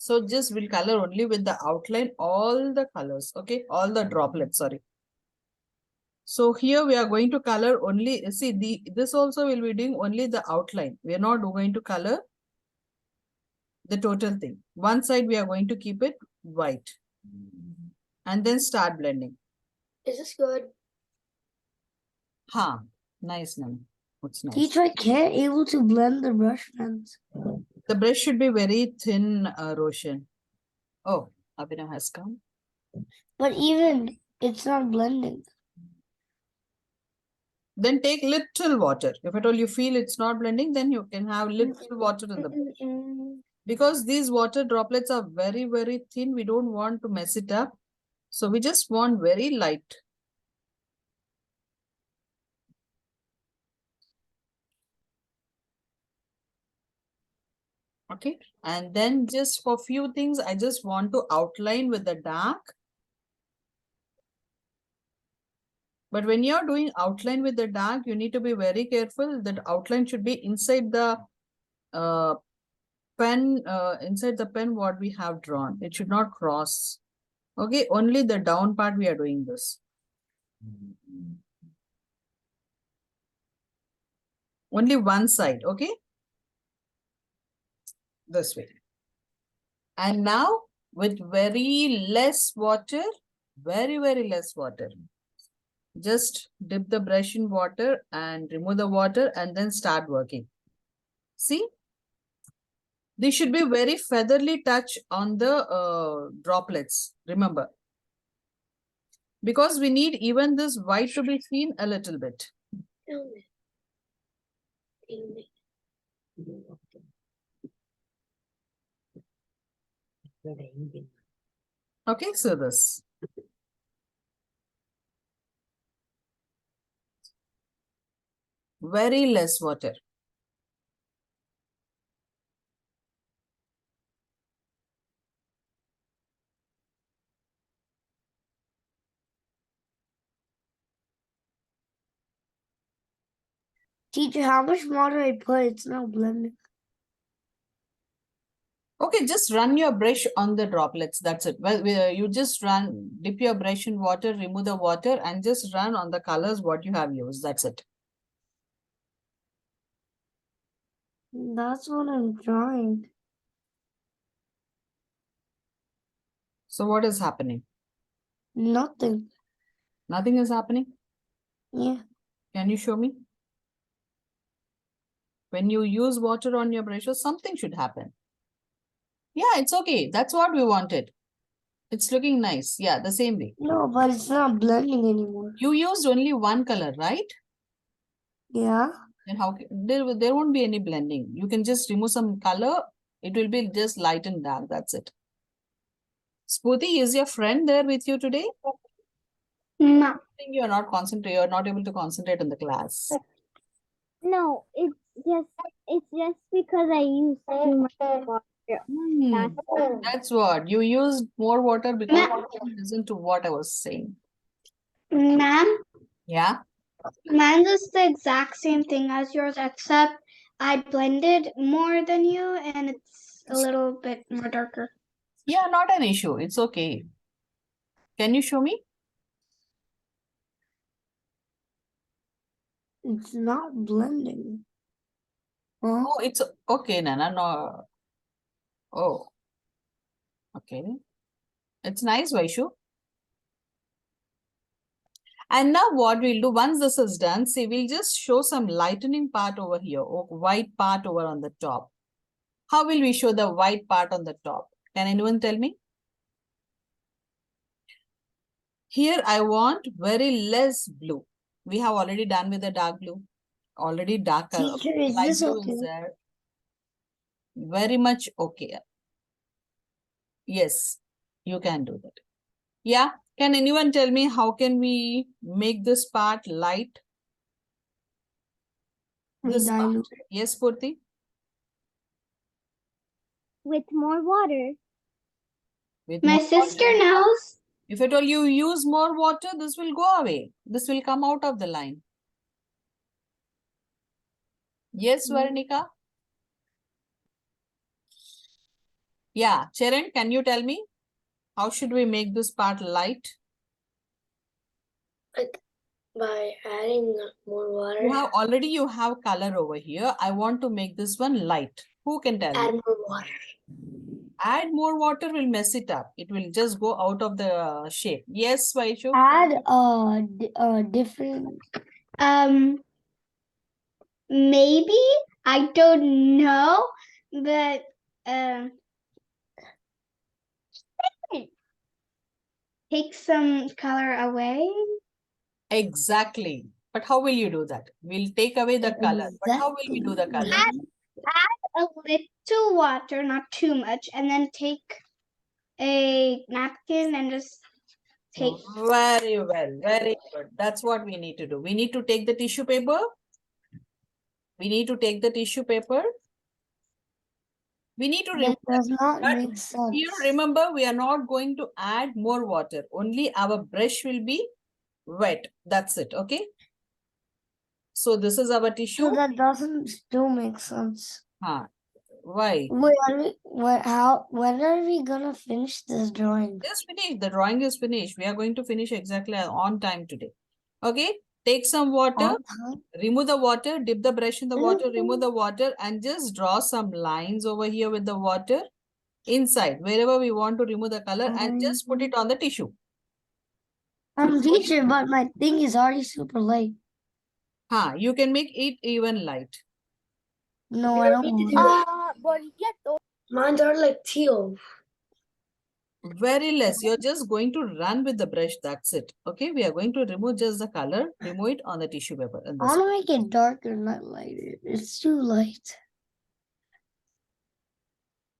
So just we'll color only with the outline, all the colors, okay? All the droplets, sorry. So here we are going to color only, see this also will be doing only the outline. We are not going to color the total thing. One side we are going to keep it white and then start blending. Is this good? Ha, nice, Nana. What's nice? Teacher, I can't able to blend the brush pens. The brush should be very thin, Roshan. Oh, Abhinav has come. But even it's not blending. Then take little water. If at all you feel it's not blending, then you can have little water in the brush. Because these water droplets are very, very thin, we don't want to mess it up. So we just want very light. Okay. And then just for few things, I just want to outline with the dark. But when you're doing outline with the dark, you need to be very careful that outline should be inside the pen, inside the pen what we have drawn. It should not cross. Okay, only the down part we are doing this. Only one side, okay? This way. And now with very less water, very, very less water. Just dip the brush in water and remove the water and then start working. See? They should be very featherly touch on the droplets, remember. Because we need even this white to be seen a little bit. Okay, so this. Very less water. Teacher, how much water I put? It's not blending. Okay, just run your brush on the droplets. That's it. Well, you just dip your brush in water, remove the water, and just run on the colors what you have used. That's it. That's what I'm trying. So what is happening? Nothing. Nothing is happening? Yeah. Can you show me? When you use water on your brushes, something should happen. Yeah, it's okay. That's what we wanted. It's looking nice. Yeah, the same way. No, but it's not blending anymore. You used only one color, right? Yeah. Then how there won't be any blending. You can just remove some color. It will be just light and dark. That's it. Spooty, is your friend there with you today? No. I think you're not concentrate. You're not able to concentrate in the class. No, it's just because I used too much water. That's what you used more water because you listen to what I was saying. Ma'am, Yeah. mine is the exact same thing as yours, except I blended more than you, and it's a little bit more darker. Yeah, not an issue. It's okay. Can you show me? It's not blending. Huh? Oh, it's okay, Nana. No. Oh, okay. It's nice, Vaishu. And now what we'll do, once this is done, see, we'll just show some lightening part over here, or white part over on the top. How will we show the white part on the top? Can anyone tell me? Here I want very less blue. We have already done with the dark blue. Already dark color. Teacher, is Light this blue okay? is there. Very much okay. Yes, you can do that. Yeah. Can anyone tell me how can we make this part light? This part. Yes, Purti? With more water. With My more sister water. knows. If at all you use more water, this will go away. This will come out of the line. Yes, Varnika? Yeah, Charan, can you tell me how should we make this part light? Like by adding more water. You have color over here. I want to make this one light. Who can tell me? Add more water. Add more water will mess it up. It will just go out of the shape. Yes, Vaishu? Add different. Maybe, I don't know, but take some color away. Exactly. But how will you do that? We'll take away the color. But how will we do the color? Add a little water, not too much, and then take a napkin and just take. Very well. Very good. That's what we need to do. We need to take the tissue paper. We need to take the tissue paper. We need to remove That does not but make sense. here, remember, we are not going to add more water. Only our brush will be wet. That's it. Okay. So this is our tissue. So that doesn't still make sense. Why? When are we gonna finish this drawing? Just finish. The drawing is finished. We are going to finish exactly on time today. Okay. Take some water. On time? Remove the water. Dip the brush in the water. Remove the water and just draw some lines over here with the water inside wherever we want to remove the color and just put it on the tissue. I'm teacher, but my thing is already super light. You can make it even light. No, I don't want. But you get those. Mine are like teal. Very less. You're just going to run with the brush. That's it. Okay. We are going to remove just the color. Remove it on the tissue paper. And I want to make it darker, not lighter. It's too light.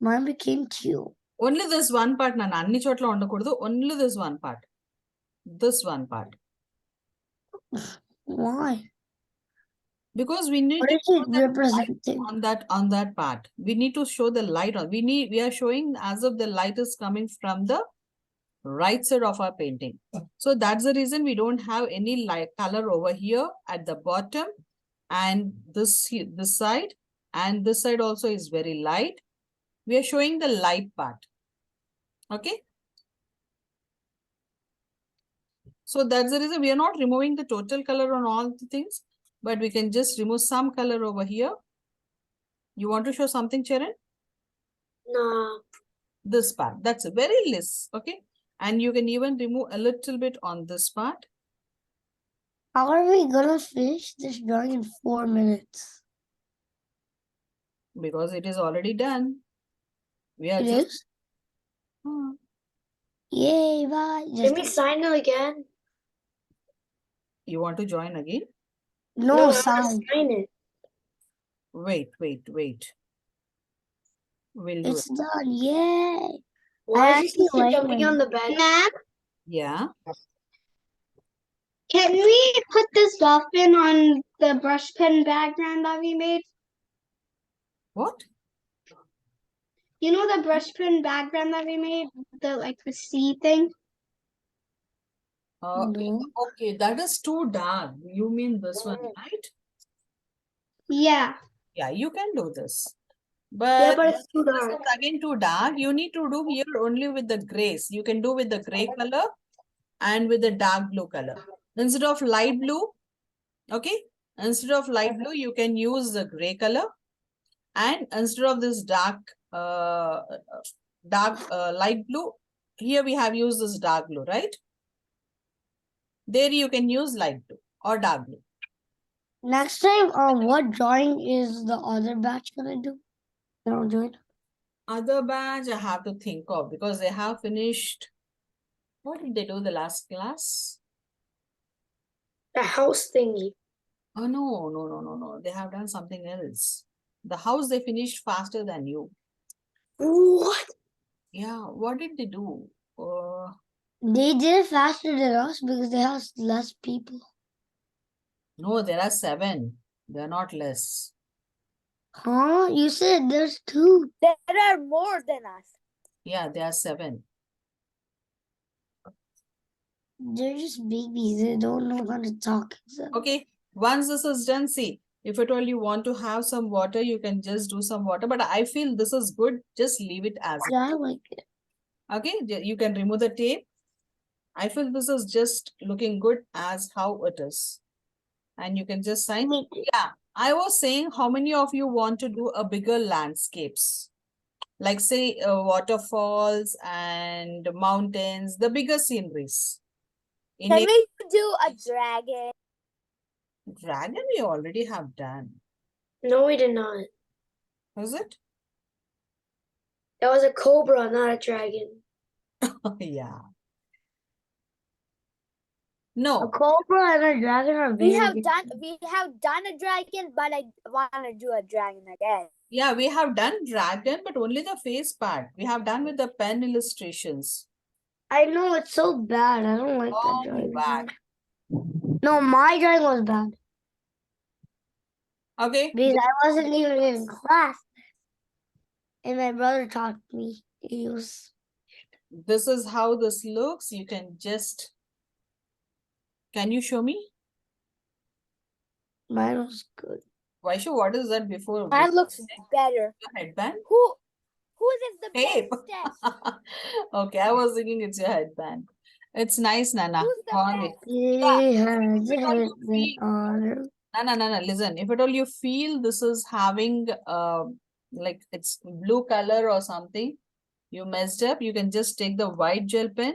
Mine became teal. only this one part. Nana anni chotla undakudu. Only this one part. This one part. Why? Because we need What to is show it the light representing? on that part. We need to show the light on. We are showing as if the light is coming from the right side of our painting. So that's the reason we don't have any light color over here at the bottom, and this side, and this side also is very light. We are showing the light part. Okay. So that's the reason we are not removing the total color on all the things, but we can just remove some color over here. You want to show something, Charan? No. This part. That's very less. Okay. And you can even remove a little bit on this part. How are we gonna finish this drawing in 4 minutes? Because it is already done. We are It just. is? Yay, bye. Can we sign it again? You want to join again? No, I wanna sign. sign it. Wait. We'll do It's it. done. Yay. Why I is he actually like jumping when- on the bed? Ma'am, Yeah. can we put this dolphin on the brush pen background that we made? What? You know the brush pen background that we made? The sea thing? No. Okay, that is too dark. You mean this one, right? Yeah. Yeah, you can do this. Yeah, But but it's too this dark. is again too dark. You need to do here only with the grays. You can do with the gray color and with the dark blue color. Instead of light blue, okay? Instead of light blue, you can use the gray color. And instead of this dark light blue, here we have used this dark blue, right? There you can use light blue or dark blue. Next time, what drawing is the other batch gonna do? They don't do it. Other batch I have to think of because they have finished. What did they do the last class? The house thingy. Oh, no. They have done something else. The house they finished faster than you. What? Yeah, what did they do? They did it faster than us because they have less people. No, there are 7. They're not less. Huh? You said there's 2. There are more than us. Yeah, there are 7. They're just babies. They don't know how to talk. So. Okay, once this is done, see, If at all you want to have some water, you can just do some water. But I feel this is good. Just leave it as it. Yeah, I like it. Okay, you can remove the tape. I feel this is just looking good as how it is. And you can just sign. Me too. Yeah, I was saying how many of you want to do a bigger landscapes? Like say waterfalls and mountains, the bigger sceneries. In Can a we do a dragon? dragon, we already have done. No, we did not. Was it? That was a cobra, not a dragon. Yeah. A No, cobra and a dragon are We very have different. done a dragon, but I want to do a dragon again. yeah, we have done dragon, but only the face part. We have done with the pen illustrations. I know it's so bad. I don't like that Oh, dragon. bad. No, my dragon was bad Okay. because I wasn't even in class, and my brother taught me to use. This is how this looks. You can just. Can you show me? Mine was good. Vaishu, what is that before? Mine looks better. Your headband? Who is the Tape. bestest? Okay, I was thinking it's your headband. It's nice, Nana. Who's the Go on it. best? He has If at all you it feel- on. Nana, listen. If at all you feel this is having like it's blue color or something, you messed up, you can just take the white gel pen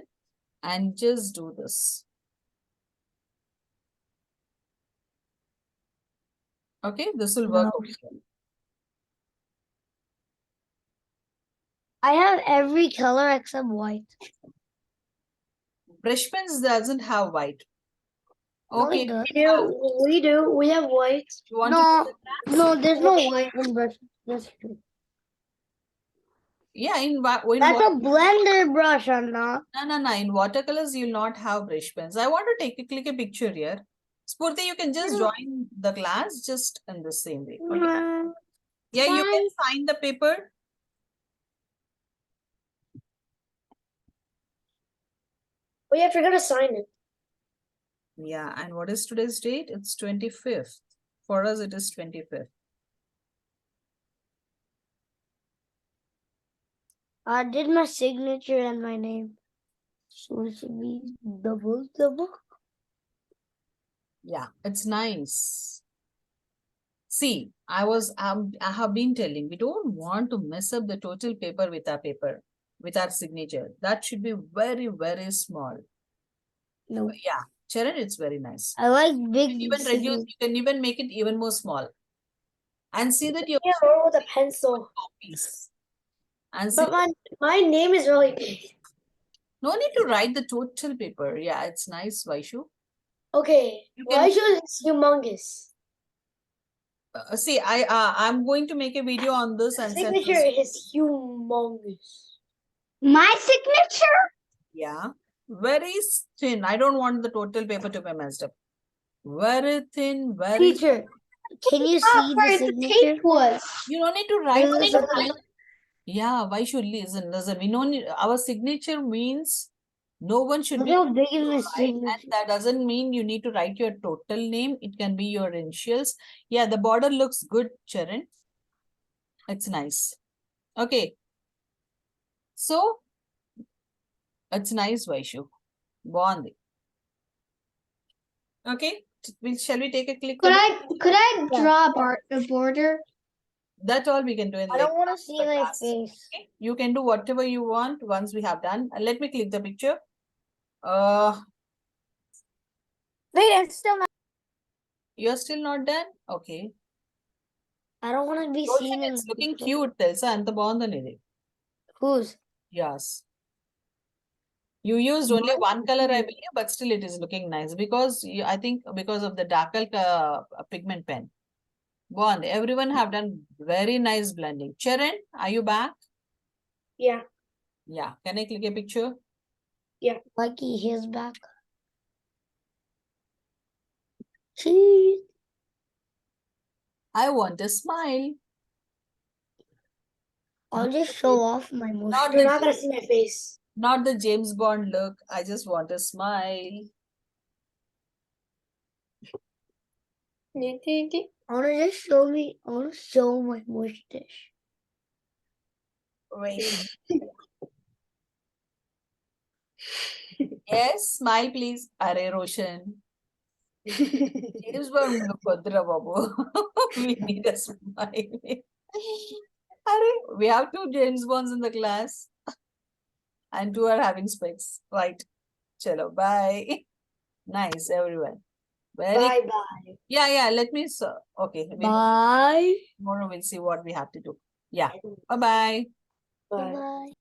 and just do this. Okay, this will work. No. Okay. I have every color except white. Brush pens doesn't have white. No, Okay. it does. We do. We have white. You want No, to no, there's no white in brush. That's true. yeah, in That's what? a blender brush, Anna. No. In watercolors, you'll not have brush pens. I want to click a picture here. Spurti, you can just join the class just in the same way. Okay? Yeah, you can sign the paper. Oh yeah, I forgot to sign it. Yeah, and what is today's date? It's 25th. For us, it is 25th. I did my signature and my name. So it should be double. Yeah, it's nice. See, I have been telling, we don't want to mess up the total paper, with our signature. That should be very, very small. No. Yeah, Charan, it's very nice. I like You big can even reduce, signatures. you can even make it even more small. And see that you Yeah, roll with a pencil. copies. And see, But my name is really big. no need to write the total paper. Yeah, it's nice, Vaishu. Okay, You can- why should it's humongous? See, I'm going to make a video on this and send Signature this. is humongous. My signature? Yeah, very thin. I don't want the total paper to be messed up. Very thin, very. Teacher, can you Oh, see sorry, the the signature? tape was. You don't need to write. This is a- Yeah, why should listen? Listen, we don't need, our signature means no one should Look be how big is my right, signature. and that doesn't mean you need to write your total name. It can be your initials. Yeah, the border looks good, Charan. It's nice. Okay. So it's nice, Vaishu. Bondi. Okay. Shall we take a click? Could of I Yeah. draw a border? That all we can do in I don't want to see the my class. face. Okay? You can do whatever you want once we have done. Let me click the picture. Wait, I'm still not. You're still not done? Okay. I don't want to be Dolphin, seen in it's looking picture. cute, Telsa, and the bond. Whose? Yes. You used only one color, I believe, but still it is looking nice because I think because of the darker pigment pen. Bond, everyone have done very nice blending. Charan, are you back? Yeah. Yeah. Can I click a picture? Lucky his back. Cheese. I want a smile. I'll just show off my Not motion. You're the, not gonna see my face. not the James Bond look. I just want a smile. I want to just show me. I want to show my mustache. Wait. Yes, smile please. Are Roshan. James Bond Kodra Babu. We need a smile. We have 2 James Bonds in the class. And 2 are having specs. Right. Chalo, bye. Nice, everyone. Very bye. Yeah, let me okay. Bye. Tomorrow we'll see what we have to do. Yeah. Bye-bye. Bye.